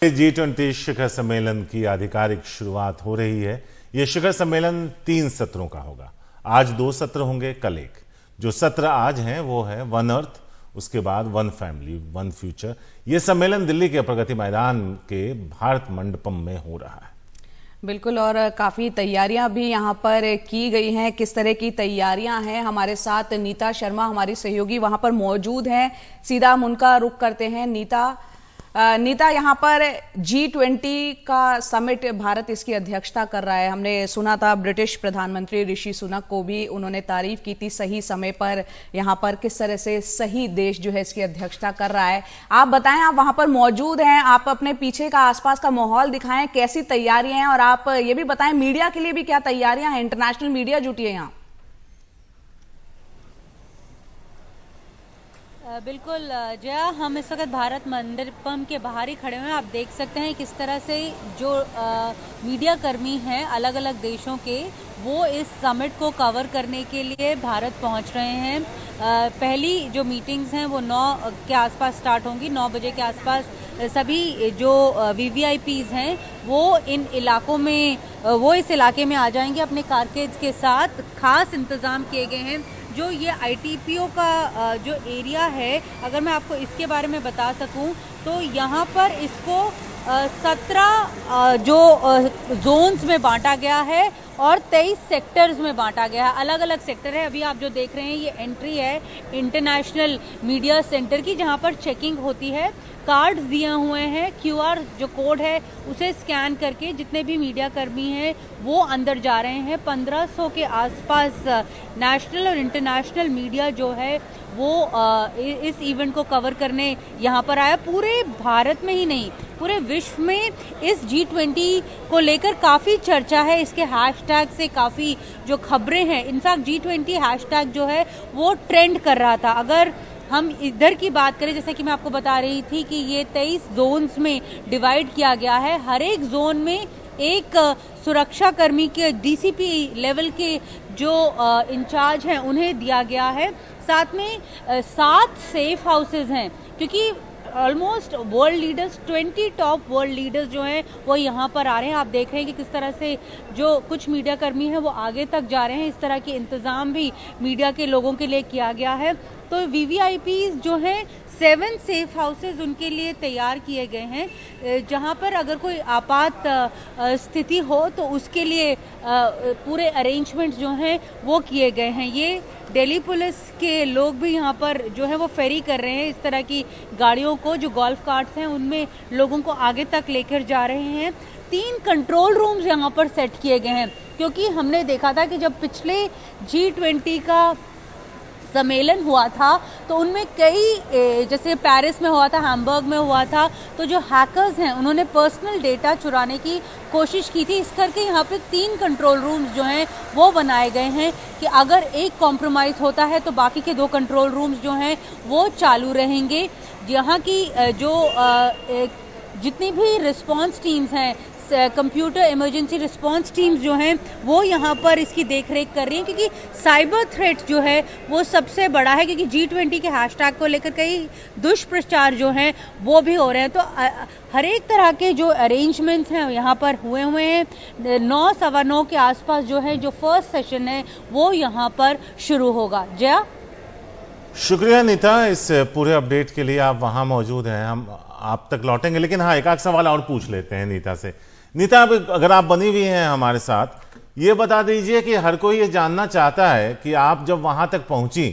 G20 शिखर सम्मेलन की आधिकारिक शुरुआत हो रही है। यह शिखर सम्मेलन 3 सत्रों का होगा। आज 2 सत्र होंगे, कल एक। जो सत्र आज हैं वो है वन अर्थ, उसके बाद वन फैमिली वन फ्यूचर। यह सम्मेलन दिल्ली के प्रगति मैदान के भारत मंडपम में हो रहा है। बिल्कुल, और काफी तैयारियां भी यहां पर की गई हैं। किस तरह की तैयारियां हैं, हमारे साथ नीता शर्मा हमारी सहयोगी वहां पर मौजूद हैं। सीधा हम उनका रुख करते हैं। नीता, यहाँ पर G20 का समिट भारत इसकी अध्यक्षता कर रहा है। हमने सुना था ब्रिटिश प्रधानमंत्री ऋषि सुनक को भी उन्होंने तारीफ की थी सही समय पर यहाँ पर किस तरह से सही देश जो है इसकी अध्यक्षता कर रहा है। आप बताएं, आप वहां पर मौजूद हैं, आप अपने पीछे का आसपास का माहौल दिखाएं, कैसी तैयारियां हैं, और आप ये भी बताएं मीडिया के लिए भी क्या तैयारियां हैं। इंटरनेशनल मीडिया जुटी है यहाँ। बिल्कुल जया, हम इस वक्त भारत मंडपम के बाहर ही खड़े हुए हैं। आप देख सकते हैं किस तरह से जो मीडिया कर्मी हैं अलग अलग देशों के, वो इस समिट को कवर करने के लिए भारत पहुंच रहे हैं। पहली जो मीटिंग्स हैं वो 9 के आसपास स्टार्ट होंगी। 9 बजे के आसपास सभी जो VVIPs हैं वो इस इलाके में आ जाएंगे अपने कारकेज के साथ। खास इंतजाम किए गए हैं। जो ये ITPO का जो एरिया है, अगर मैं आपको इसके बारे में बता सकूं तो यहाँ पर इसको 17 जो जोन्स में बांटा गया है और 23 सेक्टर्स में बांटा गया है। अलग अलग सेक्टर है। अभी आप जो देख रहे हैं ये एंट्री है इंटरनेशनल मीडिया सेंटर की, जहाँ पर चेकिंग होती है। कार्ड्स दिए हुए हैं, QR जो कोड है उसे स्कैन करके जितने भी मीडिया कर्मी हैं वो अंदर जा रहे हैं। 1500 के आसपास नेशनल और इंटरनेशनल मीडिया जो है वो इस इवेंट को कवर करने यहाँ पर आया। पूरे भारत में ही नहीं, पूरे विश्व में इस G20 को लेकर काफ़ी चर्चा है। इसके हैशटैग से काफ़ी जो खबरें हैं, इनफैक्ट G20 हैशटैग जो है वो ट्रेंड कर रहा था। अगर हम इधर की बात करें, जैसे कि मैं आपको बता रही थी कि ये 23 जोन्स में डिवाइड किया गया है। हर एक जोन में एक सुरक्षा कर्मी के DCP लेवल के जो इंचार्ज हैं उन्हें दिया गया है। साथ में 7 सेफ हाउसेज हैं, क्योंकि almost world leaders 20 top world leaders जो हैं वो यहाँ पर आ रहे हैं। आप देख रहे हैं कि किस तरह से जो कुछ मीडिया कर्मी हैं वो आगे तक जा रहे हैं। इस तरह के इंतज़ाम भी मीडिया के लोगों के लिए किया गया है। तो VVIPs जो हैं 7 सेफ हाउसेज उनके लिए तैयार किए गए हैं, जहां पर अगर कोई आपात स्थिति हो तो उसके लिए पूरे अरेंजमेंट्स जो हैं वो किए गए हैं। ये दिल्ली पुलिस के लोग भी यहाँ पर जो है वो फेरी कर रहे हैं इस तरह की गाड़ियों को, जो गोल्फ कार्ट्स हैं उनमें लोगों को आगे तक लेकर जा रहे हैं। 3 कंट्रोल रूम्स यहाँ पर सेट किए गए हैं, क्योंकि हमने देखा था कि जब पिछले G20 का सम्मेलन हुआ था तो उनमें कई, जैसे पेरिस में हुआ था, हैम्बर्ग में हुआ था, तो जो हैकर्स हैं उन्होंने पर्सनल डेटा चुराने की कोशिश की थी। इस करके यहाँ पे 3 कंट्रोल रूम्स जो हैं वो बनाए गए हैं कि अगर एक कॉम्प्रोमाइज़ होता है तो बाकी के 2 कंट्रोल रूम्स जो हैं वो चालू रहेंगे। यहाँ की जो जितनी भी रिस्पॉन्स टीम्स हैं, कंप्यूटर इमरजेंसी रिस्पांस टीम्स जो हैं वो यहाँ पर इसकी देखरेख कर रही हैं, क्योंकि साइबर थ्रेट जो है वो सबसे बड़ा है। क्योंकि G20 के हैशटैग को लेकर कई दुष्प्रचार जो हैं वो भी हो रहे हैं। तो हर एक तरह के जो अरेंजमेंट्स हैं यहाँ पर हुए हैं। 9 सवा 9 के आसपास जो है जो फर्स्ट सेशन है वो यहाँ पर शुरू होगा। जया, शुक्रिया नीता इस पूरे अपडेट के लिए। आप वहां मौजूद हैं, हम आप तक लौटेंगे, लेकिन हाँ, एक आध सवाल और पूछ लेते हैं नीता से। नीता, अगर आप बनी हुई हैं हमारे साथ, ये बता दीजिए कि हर कोई ये जानना चाहता है कि आप जब वहां तक पहुंची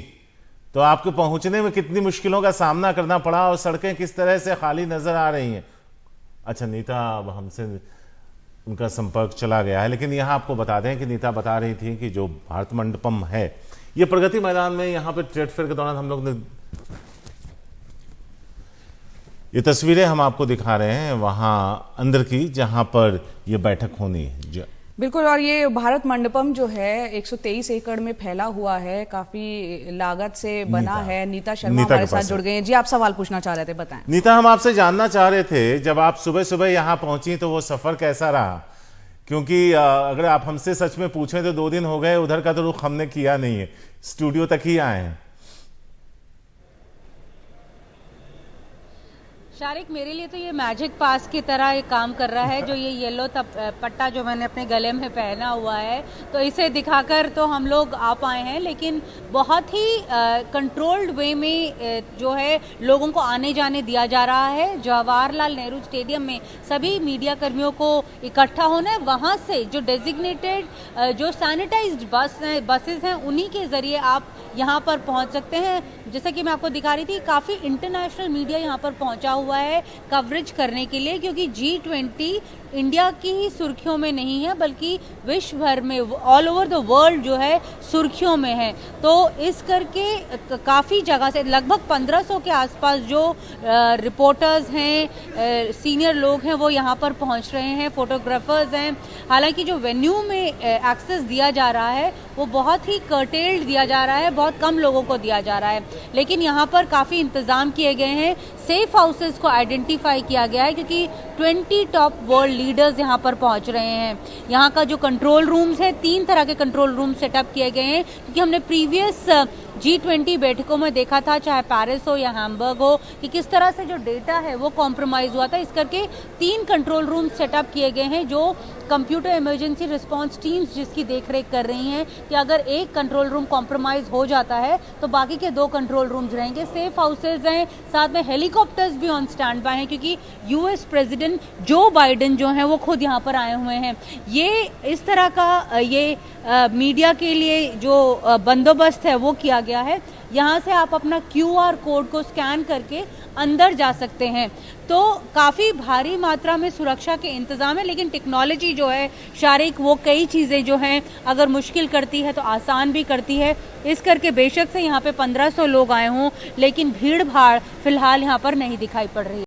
तो आपके पहुंचने में कितनी मुश्किलों का सामना करना पड़ा और सड़कें किस तरह से खाली नजर आ रही हैं। अच्छा नीता, अब हमसे उनका संपर्क चला गया है, लेकिन यहाँ आपको बता दें कि नीता बता रही थी कि जो भारत मंडपम है ये प्रगति मैदान में, यहाँ पे ट्रेड फेयर के दौरान हम लोग ने ये तस्वीरें हम आपको दिखा रहे हैं वहां अंदर की, जहां पर ये बैठक होनी है। बिल्कुल, और ये भारत मंडपम जो है 123 एकड़ में फैला हुआ है, काफी लागत से बना है। नीता शर्मा हमारे साथ जुड़ गए हैं। जी, आप सवाल पूछना चाह रहे थे, बताएं। नीता, हम आपसे जानना चाह रहे थे, जब आप सुबह सुबह यहाँ पहुंची तो वो सफर कैसा रहा? क्योंकि अगर आप हमसे सच में पूछें तो 2 दिन हो गए, उधर का तो रुख हमने किया नहीं है, स्टूडियो तक ही आए हैं। शारिक, मेरे लिए तो ये मैजिक पास की तरह एक काम कर रहा है। जो ये येलो पट्टा जो मैंने अपने गले में पहना हुआ है, तो इसे दिखाकर तो हम लोग आ पाए हैं, लेकिन बहुत ही कंट्रोल्ड वे में जो है लोगों को आने जाने दिया जा रहा है। जवाहरलाल नेहरू स्टेडियम में सभी मीडिया कर्मियों को इकट्ठा होना है। वहाँ से जो डेजिग्नेटेड जो सैनिटाइज्ड बसेस हैं, उन्हीं के जरिए आप यहाँ पर पहुँच सकते हैं। जैसा कि मैं आपको दिखा रही थी, काफ़ी इंटरनेशनल मीडिया यहाँ पर पहुँचा हुआ है कवरेज करने के लिए, क्योंकि G20 इंडिया की ही सुर्खियों में नहीं है, बल्कि विश्व भर में, ऑल ओवर द वर्ल्ड जो है सुर्खियों में है। तो इस करके काफ़ी जगह से लगभग 1500 के आसपास जो रिपोर्टर्स हैं, सीनियर लोग हैं, वो यहाँ पर पहुँच रहे हैं, फोटोग्राफर्स हैं। हालांकि जो वेन्यू में एक्सेस दिया जा रहा है वो बहुत ही कर्टेल्ड दिया जा रहा है, बहुत कम लोगों को दिया जा रहा है, लेकिन यहाँ पर काफ़ी इंतज़ाम किए गए हैं। सेफ हाउसेस को आइडेंटिफाई किया गया है, क्योंकि 20 टॉप वर्ल्ड लीडर्स यहाँ पर पहुँच रहे हैं। यहाँ का जो कंट्रोल रूम्स है, 3 तरह के कंट्रोल रूम सेटअप किए गए हैं, क्योंकि हमने प्रीवियस G20 बैठकों में देखा था, चाहे पेरिस हो या हैम्बर्ग हो, कि किस तरह से जो डेटा है वो कॉम्प्रोमाइज़ हुआ था। इस करके 3 कंट्रोल रूम सेटअप किए गए हैं, जो कंप्यूटर इमरजेंसी रिस्पांस टीम्स जिसकी देखरेख कर रही हैं, कि अगर एक कंट्रोल रूम कॉम्प्रोमाइज़ हो जाता है तो बाकी के 2 कंट्रोल रूम्स रहेंगे। सेफ हाउसेज हैं, साथ में हेलीकॉप्टर्स भी ऑन स्टैंड बाय हैं, क्योंकि US प्रेसिडेंट जो बाइडेन जो हैं वो खुद यहाँ पर आए हुए हैं। ये इस तरह का ये मीडिया के लिए जो बंदोबस्त है वो किया गया है। यहाँ से आप अपना QR कोड को स्कैन करके अंदर जा सकते हैं। तो काफ़ी भारी मात्रा में सुरक्षा के इंतजाम है, लेकिन टेक्नोलॉजी जो है शारिक, वो कई चीज़ें जो हैं अगर मुश्किल करती है तो आसान भी करती है। इस करके बेशक से यहाँ पे 1500 लोग आए हों, लेकिन भीड़ भाड़ फिलहाल यहाँ पर नहीं दिखाई पड़ रही है।